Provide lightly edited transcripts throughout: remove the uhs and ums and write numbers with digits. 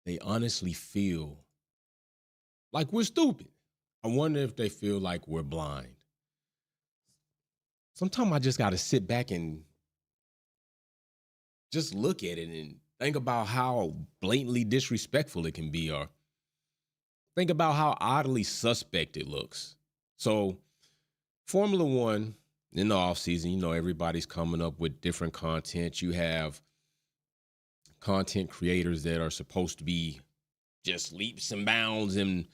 they honestly feel like we're stupid. I wonder if they feel like we're blind. Sometimes I just got to sit back and just look at it and think about how blatantly disrespectful it can be, or think about how oddly suspect it looks. So, Formula One in the offseason, everybody's coming up with different content. You have content creators that are supposed to be just leaps and bounds and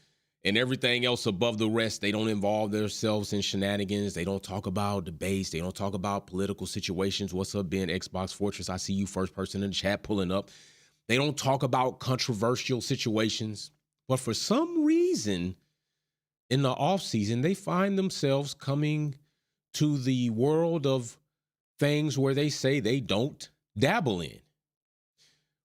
everything else above the rest. They don't involve themselves in shenanigans. They don't talk about debates. They don't talk about political situations. What's up, Ben? Xbox Fortress. I see you, first person in the chat, pulling up. They don't talk about controversial situations. But for some reason, in the offseason, they find themselves coming to the world of things where they say they don't dabble in.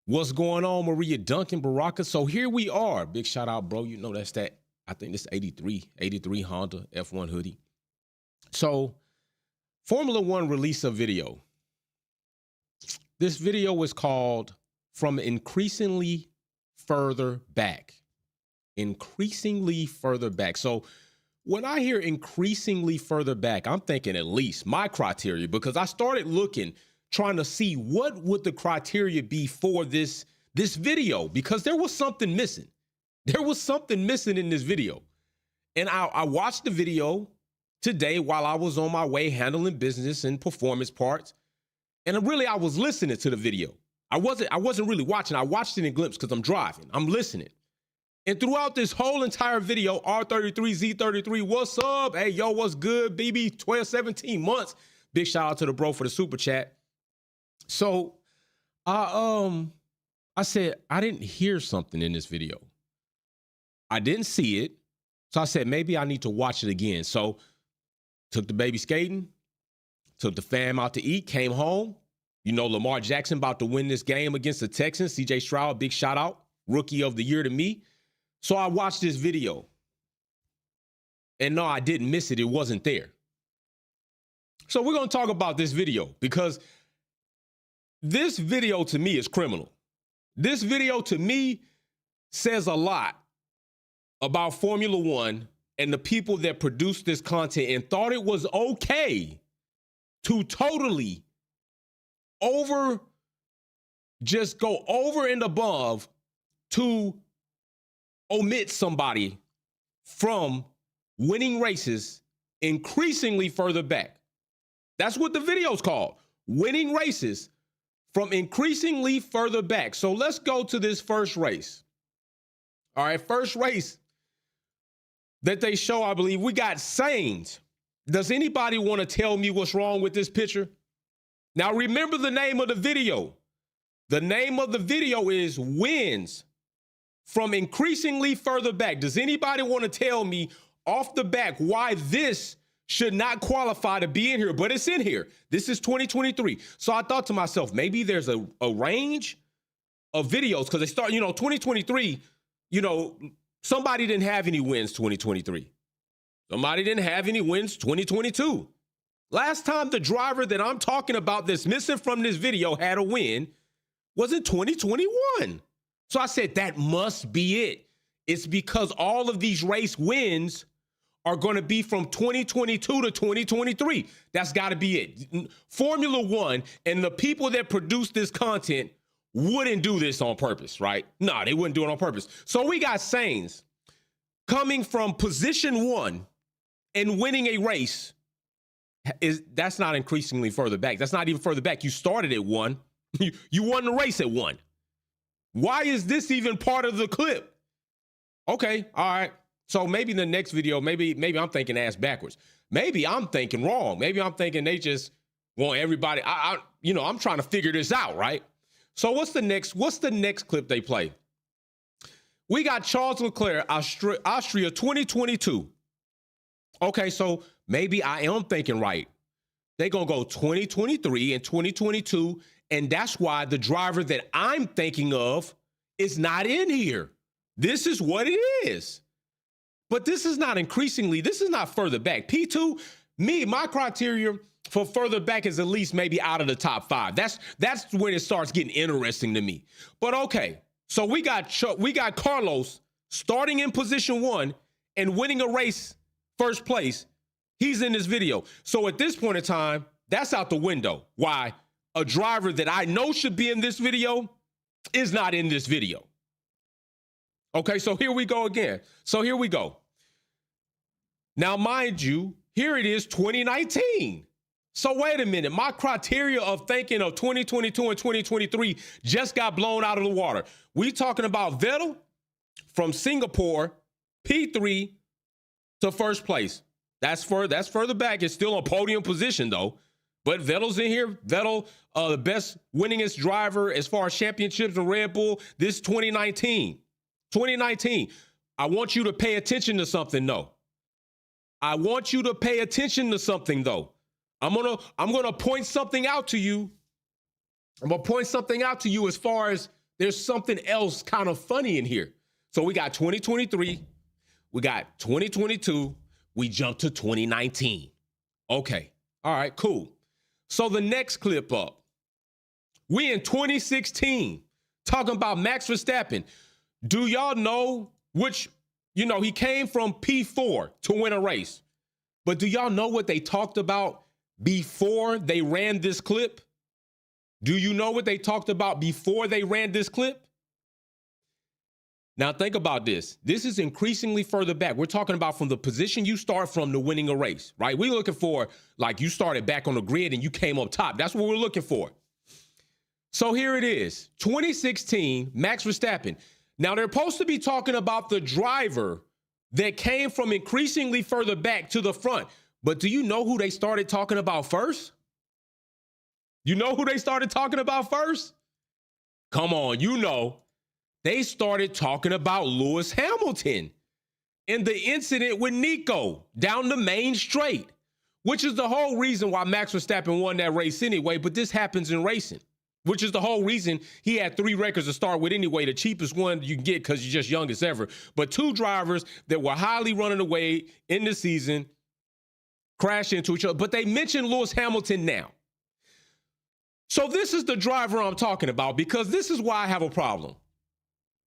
What's going on, Maria Duncan, Baraka? So here we are. Big shout out, bro. That's that. I think this 83 Honda F1 hoodie. So Formula One released a video. This video was called From Increasingly Further Back. Increasingly further back. So when I hear increasingly further back, I'm thinking at least my criteria, because I started looking, trying to see what would the criteria be for this video, because there was something missing. There was something missing in this video. And I watched the video today while I was on my way handling business and performance parts. And really, I was listening to the video. I wasn't really watching. I watched it in glimpse because I'm driving. I'm listening. And throughout this whole entire video, R33Z33, what's up? Hey, yo, what's good, BB? 12, 17 months. Big shout out to the bro for the super chat. So I said, I didn't hear something in this video. I didn't see it. So I said, maybe I need to watch it again. So took the baby skating, took the fam out to eat, came home. Lamar Jackson about to win this game against the Texans. CJ Stroud, big shout out. Rookie of the year to me. So I watched this video. And no, I didn't miss it. It wasn't there. So we're going to talk about this video, because this video to me is criminal. This video to me says a lot about Formula One and the people that produced this content and thought it was okay to totally just go over and above to omit somebody from winning races increasingly further back. That's what the video's called. Winning races from increasingly further back. So let's go to this first race. All right, first race that they show, I believe, we got Sainz. Does anybody want to tell me what's wrong with this picture? Now, remember the name of the video. The name of the video is Wins from Increasingly Further Back. Does anybody want to tell me off the back why this should not qualify to be in here? But it's in here. This is 2023. So I thought to myself, maybe there's a range of videos, because they start, 2023, somebody didn't have any wins 2023. Somebody didn't have any wins 2022. Last time the driver that I'm talking about that's missing from this video had a win was in 2021. So I said, that must be it. It's because all of these race wins are going to be from 2022 to 2023. That's got to be it. Formula One and the people that produce this content wouldn't do this on purpose, right? No, they wouldn't do it on purpose. So we got Sainz coming from position 1 and winning a race. That's not increasingly further back. That's not even further back. You started at 1. You won the race at 1. Why is this even part of the clip? Okay, all right. So maybe the next video, maybe I'm thinking ass backwards. Maybe I'm thinking wrong. Maybe I'm thinking they just want everybody. I'm trying to figure this out, right? So what's the next clip they play? We got Charles Leclerc, Austria 2022. Okay, so maybe I am thinking right. They're going to go 2023 and 2022, and that's why the driver that I'm thinking of is not in here. This is what it is. But this is not increasingly, this is not further back. P2, my criteria for further back is at least maybe out of the top 5. That's when it starts getting interesting to me. But okay, So we got Carlos starting in position 1 and winning a race first place. He's in this video. So at this point in time, that's out the window. Why? A driver that I know should be in this video is not in this video. Okay, so here we go again. So here we go. Now, mind you, here it is 2019. So wait a minute. My criteria of thinking of 2022 and 2023 just got blown out of the water. We talking about Vettel from Singapore, P3 to first place. That's further back. It's still a podium position, though. But Vettel's in here. Vettel, the best winningest driver as far as championships in Red Bull. This 2019. 2019. I want you to pay attention to something, though. I want you to pay attention to something, though. I'm gonna point something out to you. I'm gonna point something out to you as far as there's something else kind of funny in here. So we got 2023, we got 2022, we jumped to 2019. Okay, all right, cool. So the next clip up, we in 2016 talking about Max Verstappen. Do y'all know which, he came from P4 to win a race. But do y'all know what they talked about before they ran this clip? Do you know what they talked about before they ran this clip? Now think about this. This is increasingly further back. We're talking about from the position you start from to winning a race, right? We're looking for, like, you started back on the grid and you came up top. That's what we're looking for. So here it is, 2016, Max Verstappen. Now they're supposed to be talking about the driver that came from increasingly further back to the front. But do you know who they started talking about first? You know who they started talking about first? Come on, They started talking about Lewis Hamilton in the incident with Nico down the main straight, which is the whole reason why Max Verstappen won that race anyway. But this happens in racing, which is the whole reason he had 3 records to start with anyway. The cheapest one you can get because you're just youngest ever. But 2 drivers that were highly running away in the season crashed into each other. But they mentioned Lewis Hamilton now. So this is the driver I'm talking about, because this is why I have a problem.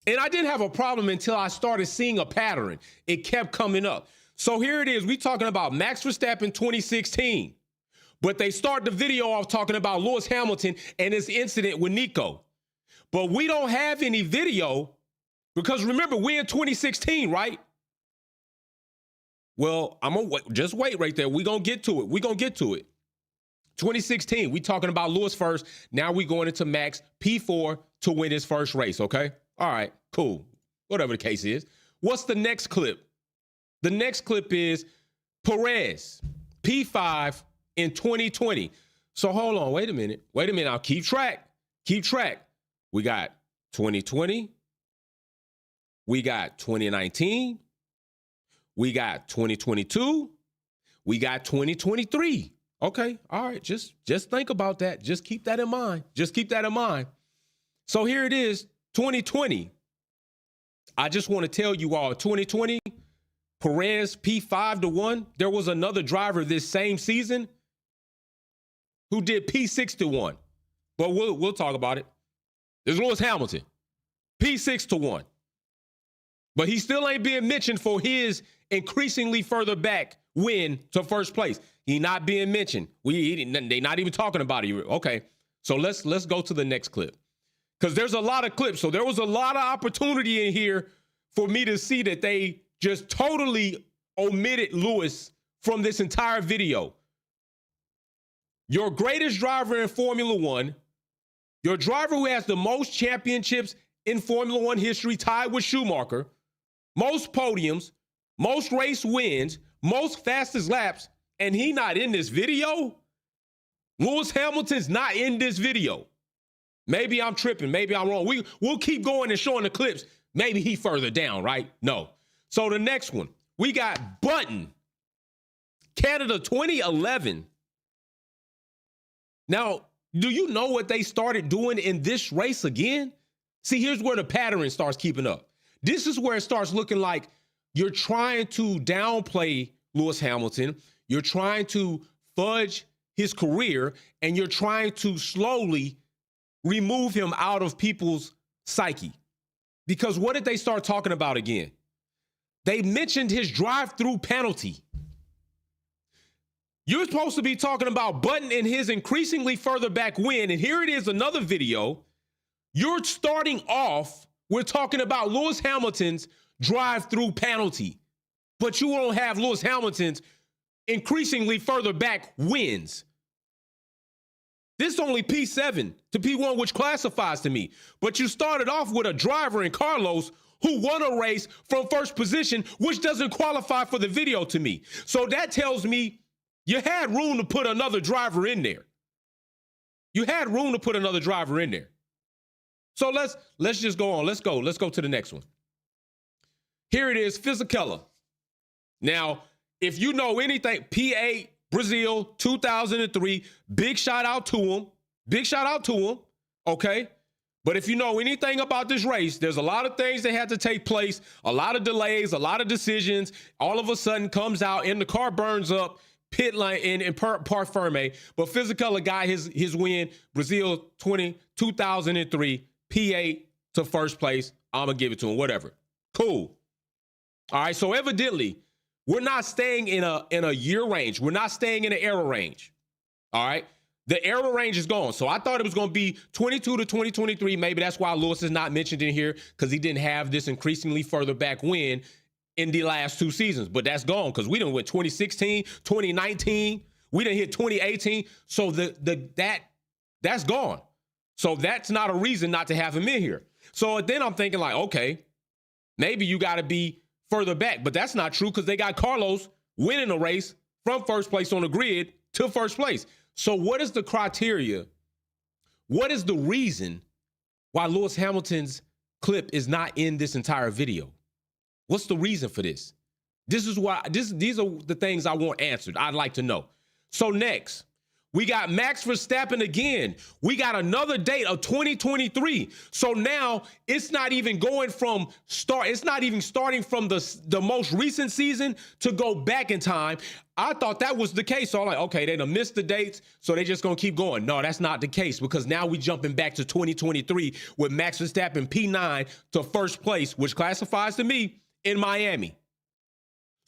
And I didn't have a problem until I started seeing a pattern. It kept coming up. So here it is. We're talking about Max Verstappen 2016. But they start the video off talking about Lewis Hamilton and his incident with Nico. But we don't have any video because, remember, we're in 2016, right? Well, I'm going to just wait right there. We're going to get to it. We're going to get to it. 2016, we talking about Lewis first. Now we going into Max P4 to win his first race, okay? All right, cool. Whatever the case is. What's the next clip? The next clip is Perez, P5 in 2020. So hold on, wait a minute. I'll keep track. We got 2020. We got 2019. We got 2022. We got 2023. Okay, all right, just think about that. Just keep that in mind. So here it is, 2020. I just want to tell you all, 2020, Perez P5 to 1. There was another driver this same season who did P6 to 1. But we'll talk about it. There's Lewis Hamilton, P6 to 1. But he still ain't being mentioned for his increasingly further back win to first place. He not being mentioned. They not even talking about it. Okay, so let's go to the next clip, because there's a lot of clips. So there was a lot of opportunity in here for me to see that they just totally omitted Lewis from this entire video. Your greatest driver in Formula One, your driver who has the most championships in Formula One history, tied with Schumacher, most podiums, most race wins, most fastest laps, and he not in this video? Lewis Hamilton's not in this video. Maybe I'm tripping. Maybe I'm wrong. We'll keep going and showing the clips. Maybe he further down, right? No. So the next one, we got Button, Canada 2011. Now, do you know what they started doing in this race again? See, here's where the pattern starts keeping up. This is where it starts looking like you're trying to downplay Lewis Hamilton. You're trying to fudge his career, and you're trying to slowly remove him out of people's psyche. Because what did they start talking about again? They mentioned his drive-through penalty. You're supposed to be talking about Button and his increasingly further back win, and here it is, another video. You're starting off, we're talking about Lewis Hamilton's drive-through penalty, but you don't have Lewis Hamilton's increasingly further back wins. This is only P7 to P1, which classifies to me. But you started off with a driver in Carlos who won a race from first position, which doesn't qualify for the video to me. So that tells me you had room to put another driver in there. You had room to put another driver in there. So let's just go on. Let's go to the next one. Here it is, Fisichella. Now, if you know anything, P8, Brazil, 2003, big shout out to him. Big shout out to him, okay? But if you know anything about this race, there's a lot of things that had to take place, a lot of delays, a lot of decisions. All of a sudden comes out and the car burns up, pit line in Parc Ferme. But Fisichella got his win, Brazil 2003, P8 to first place. I'm going to give it to him, whatever. Cool. All right, so evidently, we're not staying in a year range. We're not staying in an era range. All right. The era range is gone. So I thought it was going to be 22 to 2023. Maybe that's why Lewis is not mentioned in here, because he didn't have this increasingly further back win in the last two seasons. But that's gone because we done went 2016, 2019. We done hit 2018. So that's gone. So that's not a reason not to have him in here. So then I'm thinking like, okay, maybe you got to be further back, but that's not true because they got Carlos winning a race from first place on the grid to first place. So what is the criteria? What is the reason why Lewis Hamilton's clip is not in this entire video? What's the reason for this? These are the things I want answered. I'd like to know. So next, we got Max Verstappen again. We got another date of 2023. So now it's not even going from it's not even starting from the most recent season to go back in time. I thought that was the case. So I'm like, okay, they done missed the dates, so they just gonna keep going. No, that's not the case, because now we jumping back to 2023 with Max Verstappen P9 to first place, which classifies to me in Miami.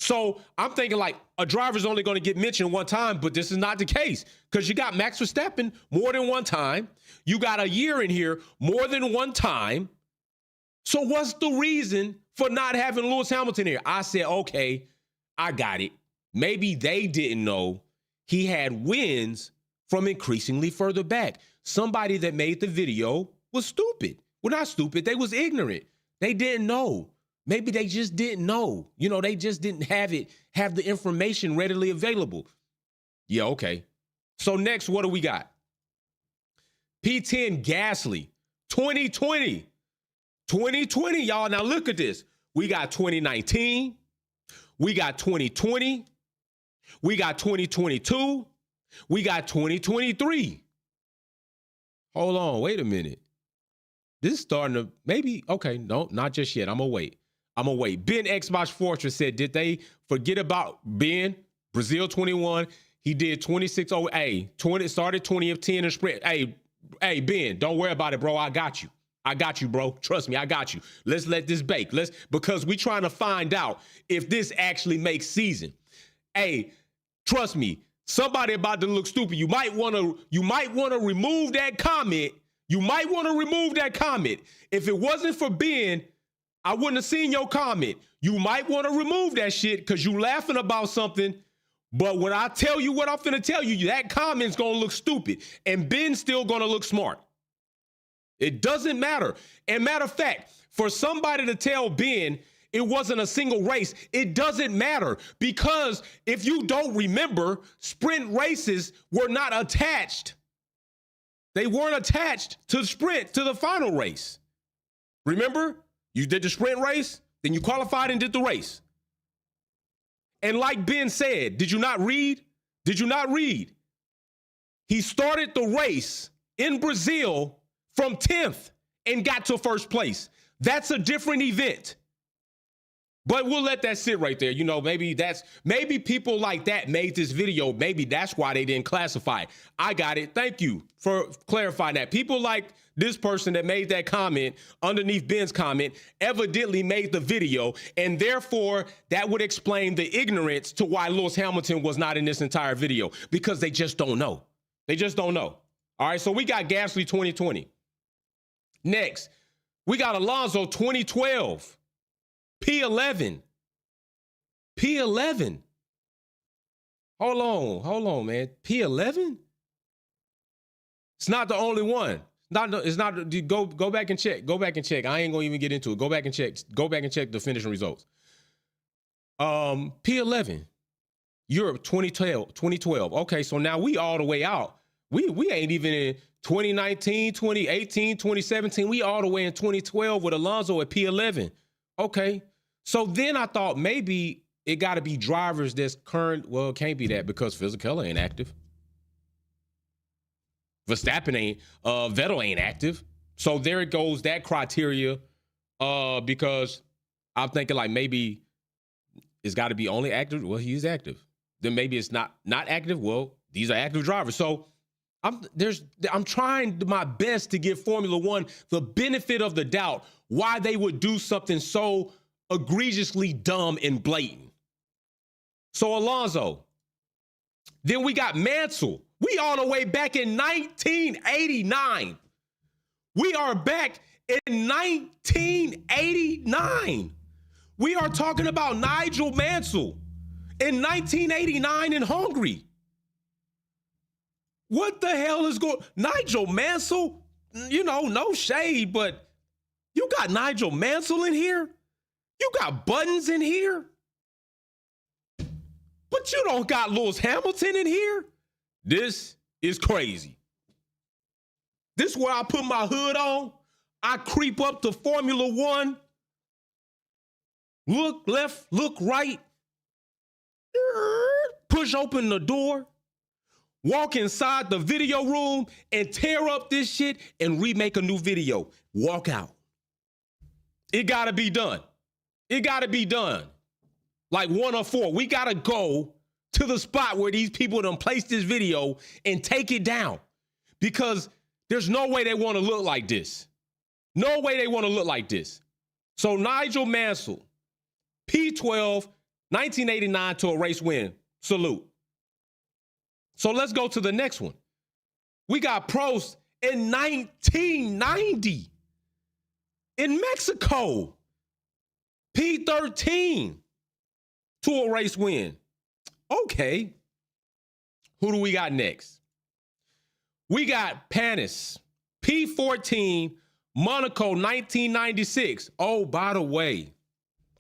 So I'm thinking like a driver's only going to get mentioned one time, but this is not the case, because you got Max Verstappen more than one time. You got a year in here more than one time. So what's the reason for not having Lewis Hamilton here? I said, okay, I got it. Maybe they didn't know he had wins from increasingly further back. Somebody that made the video was stupid. Well, not stupid. They was ignorant. They didn't know. Maybe they just didn't know. You know, they just didn't have the information readily available. Yeah, okay. So next, what do we got? P10 Gasly, 2020. 2020, y'all. Now look at this. We got 2019. We got 2020. We got 2022. We got 2023. Hold on, wait a minute. This is starting to maybe, okay, no, not just yet. I'm going to wait. Ben Xbox Fortress said, did they forget about Ben? Brazil 21. He did 26.08. 20 started 20 of 10 in sprint. Hey, Ben, don't worry about it, bro. I got you, bro. Trust me, I got you. Let's let this bake. Because we trying to find out if this actually makes season. Hey, trust me, somebody about to look stupid. You might want to remove that comment. If it wasn't for Ben, I wouldn't have seen your comment. You might want to remove that shit because you laughing about something. But when I tell you what I'm finna tell you, that comment's going to look stupid. And Ben's still going to look smart. It doesn't matter. And matter of fact, for somebody to tell Ben it wasn't a single race, it doesn't matter. Because if you don't remember, sprint races were not attached. They weren't attached to sprint, to the final race. Remember? You did the sprint race, then you qualified and did the race. And like Ben said, did you not read? He started the race in Brazil from 10th and got to first place. That's a different event. But we'll let that sit right there. You know, maybe people like that made this video. Maybe that's why they didn't classify it. I got it. Thank you for clarifying that. People like this person that made that comment underneath Ben's comment evidently made the video, and therefore that would explain the ignorance to why Lewis Hamilton was not in this entire video, because they just don't know. They just don't know. All right, so we got Gasly 2020. Next, we got Alonso 2012. P11. P11. Hold on, man. P11? It's not the only one. It's not. Go back and check. Go back and check. I ain't gonna even get into it. Go back and check. Go back and check the finishing results. P11. Europe 2012. Okay, so now we all the way out. We ain't even in 2019, 2018, 2017. We all the way in 2012 with Alonso at P11. Okay. So then I thought maybe it got to be drivers that's current. Well, it can't be that because Fisichella ain't active. Verstappen ain't, Vettel ain't active. So there it goes, that criteria, because I'm thinking like maybe it's got to be only active. Well, he's active. Then maybe it's not active. Well, these are active drivers. So I'm trying my best to give Formula One the benefit of the doubt why they would do something so egregiously dumb and blatant. So Alonso. Then we got Mansell. We all the way back in 1989. We are back in 1989. We are talking about Nigel Mansell in 1989 in Hungary. What the hell is going on? Nigel Mansell, you know, no shade, but you got Nigel Mansell in here? You got Buttons in here? But you don't got Lewis Hamilton in here? This is crazy. This is where I put my hood on. I creep up to Formula One. Look left, look right. Push open the door. Walk inside the video room and tear up this shit and remake a new video. Walk out. It gotta be done. It gotta be done. Like 1 or 4. We gotta go to the spot where these people done placed this video and take it down. Because there's no way they want to look like this. No way they want to look like this. So Nigel Mansell, P12, 1989 to a race win. Salute. So let's go to the next one. We got Prost in 1990 in Mexico. P13 to a race win. Okay. Who do we got next? We got Panis, P14, Monaco 1996. Oh, by the way,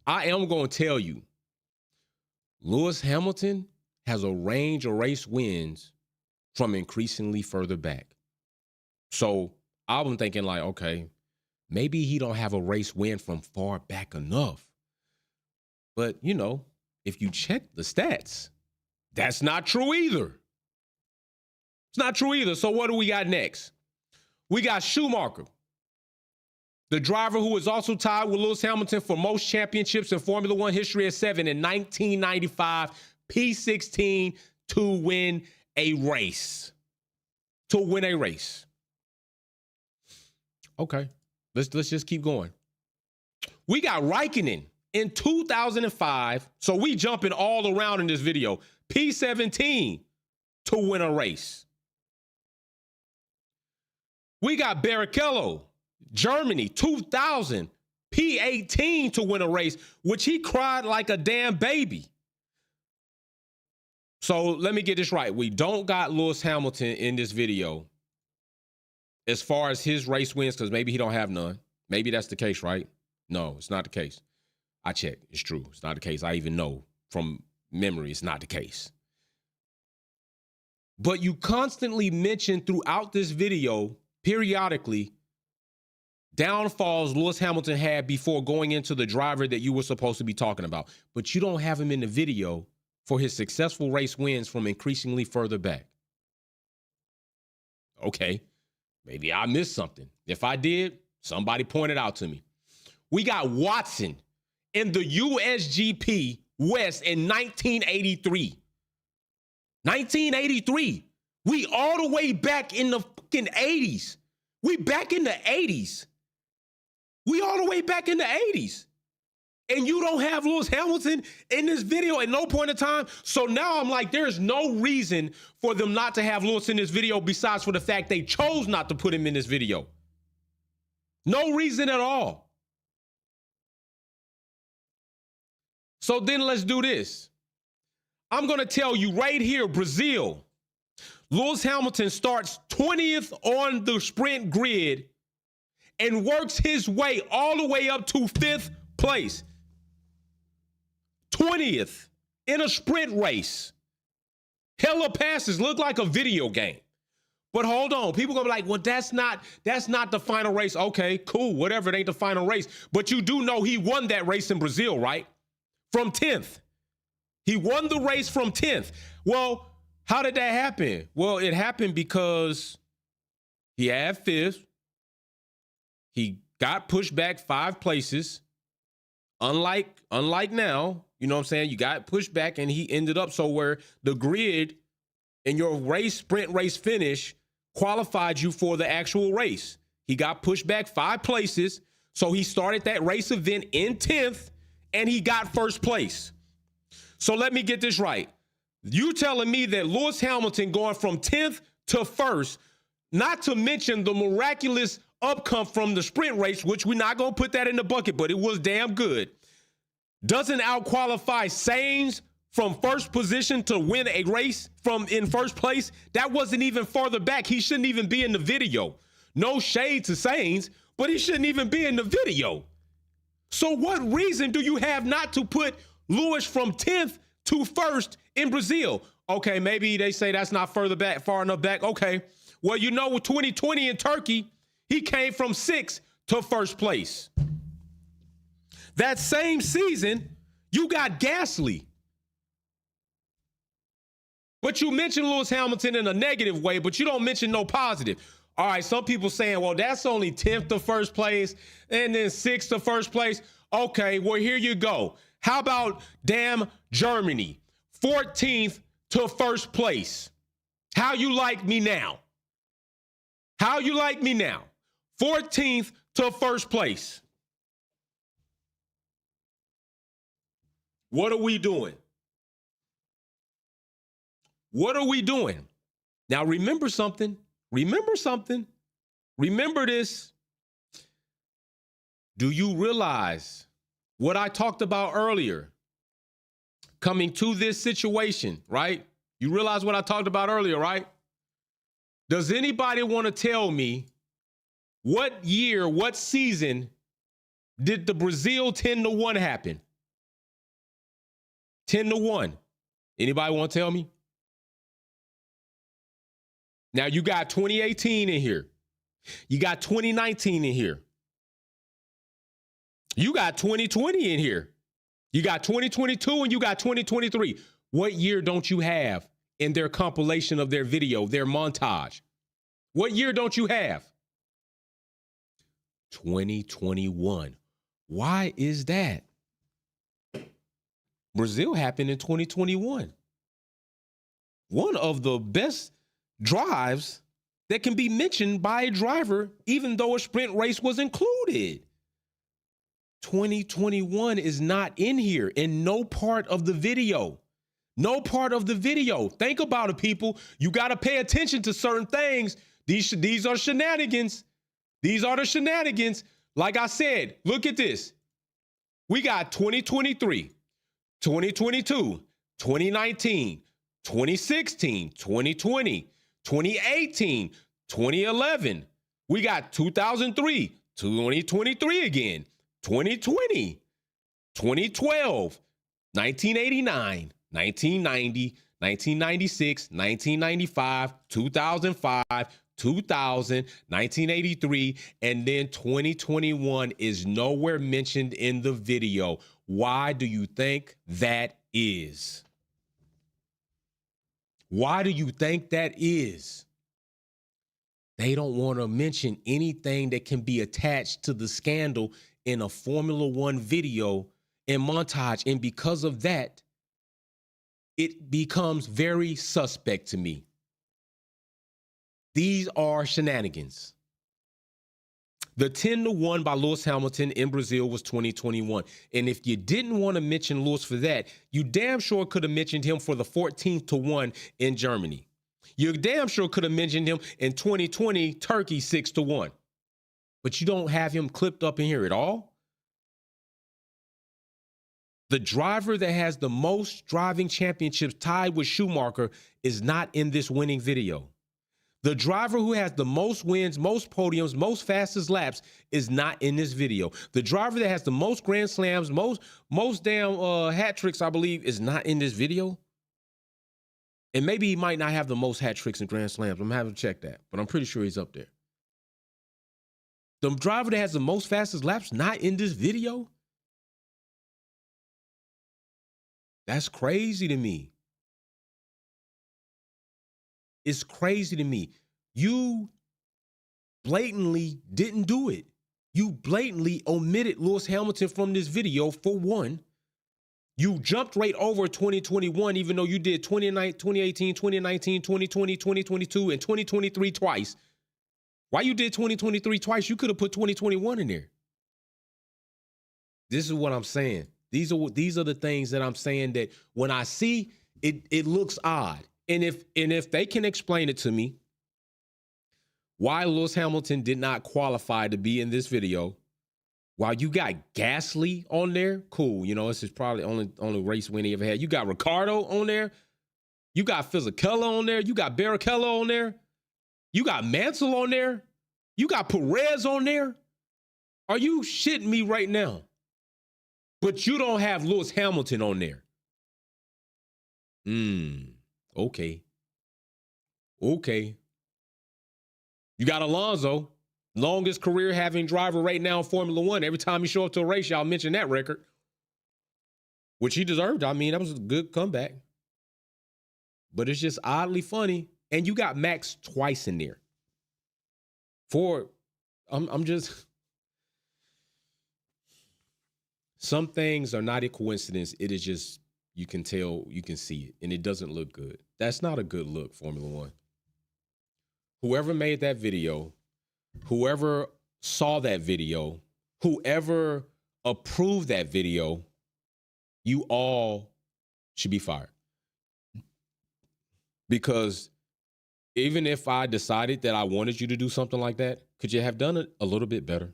I am going to tell you, Lewis Hamilton has a range of race wins from increasingly further back. So I was thinking like, okay, maybe he don't have a race win from far back enough. But, you know, if you check the stats, that's not true either. It's not true either. So what do we got next? We got Schumacher, the driver who is also tied with Lewis Hamilton for most championships in Formula One history at 7 in 1995, P16 to win a race. To win a race. Okay, let's just keep going. We got Raikkonen in 2005, so we jumping all around in this video. P17 to win a race. We got Barrichello, Germany, 2000, P18 to win a race, which he cried like a damn baby. So let me get this right. We don't got Lewis Hamilton in this video as far as his race wins, because maybe he don't have none. Maybe that's the case, right? No, it's not the case. I checked. It's true. It's not the case. I even know from memory it's not the case. But you constantly mention throughout this video, periodically, downfalls Lewis Hamilton had before going into the driver that you were supposed to be talking about. But you don't have him in the video for his successful race wins from increasingly further back. Okay, maybe I missed something. If I did, somebody point it out to me. We got Watson in the USGP West in 1983. 1983. We all the way back in the fucking 80s. We back in the 80s. We all the way back in the 80s. And you don't have Lewis Hamilton in this video at no point in time. So now I'm like, there's no reason for them not to have Lewis in this video besides for the fact they chose not to put him in this video. No reason at all. So then let's do this. I'm going to tell you right here, Brazil, Lewis Hamilton starts 20th on the sprint grid and works his way all the way up to 5th place. 20th in a sprint race. Hella passes, look like a video game. But hold on, people gonna be like, well, that's not the final race. Okay, cool, whatever, it ain't the final race. But you do know he won that race in Brazil, right? From 10th. He won the race from 10th. Well, how did that happen? Well, it happened because he had 5th. He got pushed back 5 places. Unlike now, you know what I'm saying? You got pushed back and he ended up so where the grid in your sprint race finish qualified you for the actual race. He got pushed back 5 places. So he started that race event in 10th and he got 1st place. So let me get this right. You telling me that Lewis Hamilton going from 10th to 1st, not to mention the miraculous outcome from the sprint race, which we're not going to put that in the bucket, but it was damn good, doesn't out-qualify Sainz from 1st position to win a race from in 1st place? That wasn't even farther back. He shouldn't even be in the video. No shade to Sainz, but he shouldn't even be in the video. So what reason do you have not to put Lewis from 10th to 1st in Brazil? Okay, maybe they say that's not far enough back. Okay, well, you know, with 2020 in Turkey, he came from 6th to 1st place. That same season, you got Gasly. But you mention Lewis Hamilton in a negative way, but you don't mention no positive. All right, some people saying, well, that's only 10th to 1st place and then 6th to 1st place. Okay, well, here you go. How about damn Germany, 14th to 1st place? How you like me now? How you like me now? 14th to 1st place. What are we doing? What are we doing? Now, remember something. Remember something. Remember this. Do you realize what I talked about earlier? Coming to this situation, right? You realize what I talked about earlier, right? Does anybody want to tell me what year, what season did the Brazil 10-1 happen? 10-1. Anybody want to tell me? Now you got 2018 in here. You got 2019 in here. You got 2020 in here. You got 2022 and you got 2023. What year don't you have in their compilation of their video, their montage? What year don't you have? 2021. Why is that? Brazil happened in 2021. One of the best drives that can be mentioned by a driver, even though a sprint race was included. 2021 is not in here in no part of the video. No part of the video. Think about it, people. You got to pay attention to certain things. These are shenanigans. These are the shenanigans. Like I said, look at this. We got 2023, 2022, 2019, 2016, 2020, 2018, 2011. We got 2003, 2023 again, 2020, 2012, 1989, 1990, 1996, 1995, 2005, 2000, 1983, and then 2021 is nowhere mentioned in the video. Why do you think that is? Why do you think that is? They don't want to mention anything that can be attached to the scandal in a Formula One video and montage. And because of that, it becomes very suspect to me. These are shenanigans. The 10-1 by Lewis Hamilton in Brazil was 2021. And if you didn't want to mention Lewis for that, you damn sure could have mentioned him for the 14-1 in Germany. You damn sure could have mentioned him in 2020 Turkey 6-1. But you don't have him clipped up in here at all? The driver that has the most driving championships tied with Schumacher is not in this winning video. The driver who has the most wins, most podiums, most fastest laps is not in this video. The driver that has the most Grand Slams, most damn hat tricks, I believe, is not in this video. And maybe he might not have the most hat tricks and Grand Slams. I'm going to have to check that, but I'm pretty sure he's up there. The driver that has the most fastest laps not in this video? That's crazy to me. It's crazy to me. You blatantly didn't do it. You blatantly omitted Lewis Hamilton from this video, for one. You jumped right over 2021, even though you did 2018, 2019, 2020, 2022, and 2023 twice. Why you did 2023 twice? You could have put 2021 in there. This is what I'm saying. These are the things that I'm saying that when I see it, it looks odd. And if they can explain it to me, why Lewis Hamilton did not qualify to be in this video, while you got Gasly on there, cool. You know, this is probably only race win he ever had. You got Ricciardo on there. You got Fisichella on there. You got Barrichello on there. You got Mansell on there. You got Perez on there. Are you shitting me right now? But you don't have Lewis Hamilton on there. Okay. You got Alonso, longest career having driver right now in Formula One. Every time you show up to a race, y'all mention that record, which he deserved. I mean, that was a good comeback. But it's just oddly funny. And you got Max twice in there. Some things are not a coincidence. It is just, you can tell, you can see it, and it doesn't look good. That's not a good look, Formula One. Whoever made that video, whoever saw that video, whoever approved that video, you all should be fired. Because even if I decided that I wanted you to do something like that, could you have done it a little bit better?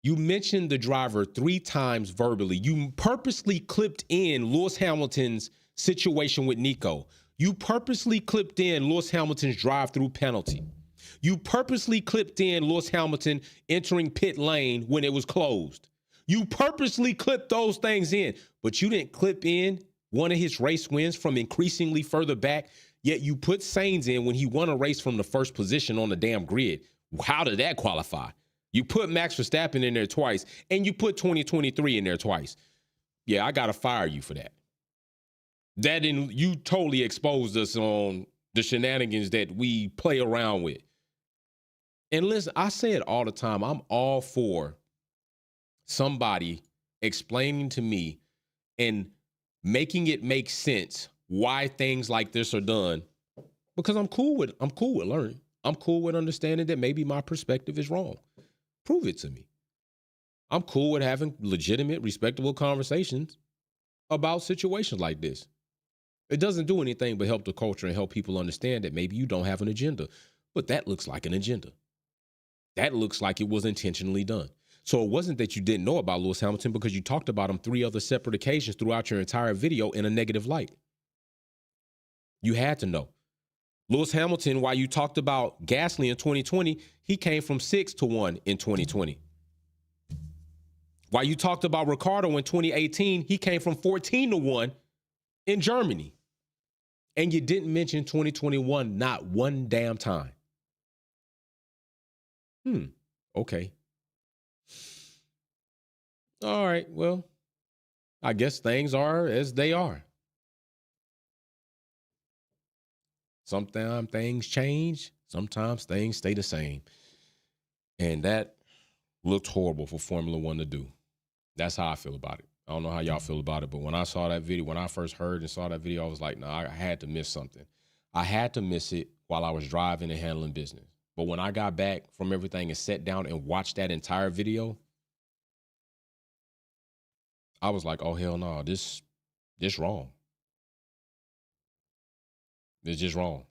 You mentioned the driver 3 times verbally. You purposely clipped in Lewis Hamilton's situation with Nico. You purposely clipped in Lewis Hamilton's drive-through penalty. You purposely clipped in Lewis Hamilton entering pit lane when it was closed. You purposely clipped those things in, but you didn't clip in one of his race wins from increasingly further back, yet you put Sainz in when he won a race from the first position on the damn grid. How did that qualify? You put Max Verstappen in there twice, and you put 2023 in there twice. Yeah, I got to fire you for that. You totally exposed us on the shenanigans that we play around with. And listen, I say it all the time. I'm all for somebody explaining to me and making it make sense why things like this are done, because I'm cool with learning. I'm cool with understanding that maybe my perspective is wrong. Prove it to me. I'm cool with having legitimate, respectable conversations about situations like this. It doesn't do anything but help the culture and help people understand that maybe you don't have an agenda, but that looks like an agenda. That looks like it was intentionally done. So it wasn't that you didn't know about Lewis Hamilton, because you talked about him 3 other separate occasions throughout your entire video in a negative light. You had to know. Lewis Hamilton, while you talked about Gasly in 2020, he came from 6-1 in 2020. While you talked about Ricciardo in 2018, he came from 14-1 in Germany. And you didn't mention 2021 not one damn time. Okay. All right, well, I guess things are as they are. Sometimes things change. Sometimes things stay the same. And that looked horrible for Formula One to do. That's how I feel about it. I don't know how y'all feel about it, but when I saw that video, when I first heard and saw that video, I was like, nah, I had to miss something. I had to miss it while I was driving and handling business. But when I got back from everything and sat down and watched that entire video, I was like, oh, hell no, this wrong. It's just wrong.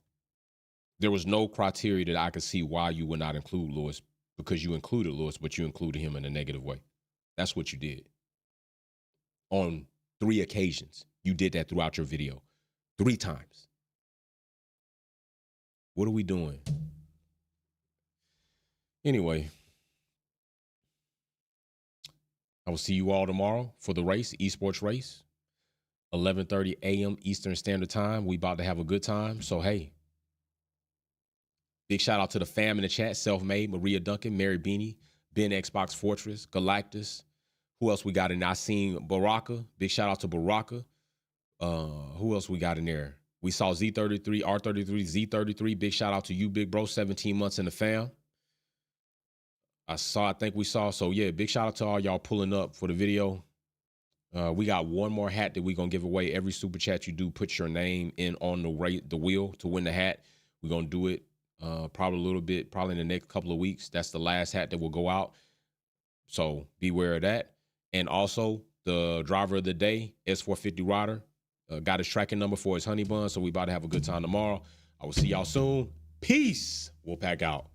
There was no criteria that I could see why you would not include Lewis, because you included Lewis, but you included him in a negative way. That's what you did. On 3 occasions, you did that throughout your video. 3 times. What are we doing? Anyway, I will see you all tomorrow for the race, esports race, 11:30 a.m. Eastern Standard Time. We about to have a good time. So, hey, big shout out to the fam in the chat, Self-Made, Maria Duncan, Mary Beanie, Ben Xbox Fortress, Galactus. Who else we got in there? I seen Baraka. Big shout out to Baraka. Who else we got in there? We saw Z33, R33, Z33. Big shout out to you, big bro. 17 months in the fam. I think we saw. So, yeah, big shout out to all y'all pulling up for the video. We got one more hat that we're going to give away. Every super chat you do, put your name in on the wheel to win the hat. We're going to do it probably in the next couple of weeks. That's the last hat that will go out. So beware of that. And also, the driver of the day, S450 Rider, got his tracking number for his honey bun. So we about to have a good time tomorrow. I will see y'all soon. Peace. We'll pack out.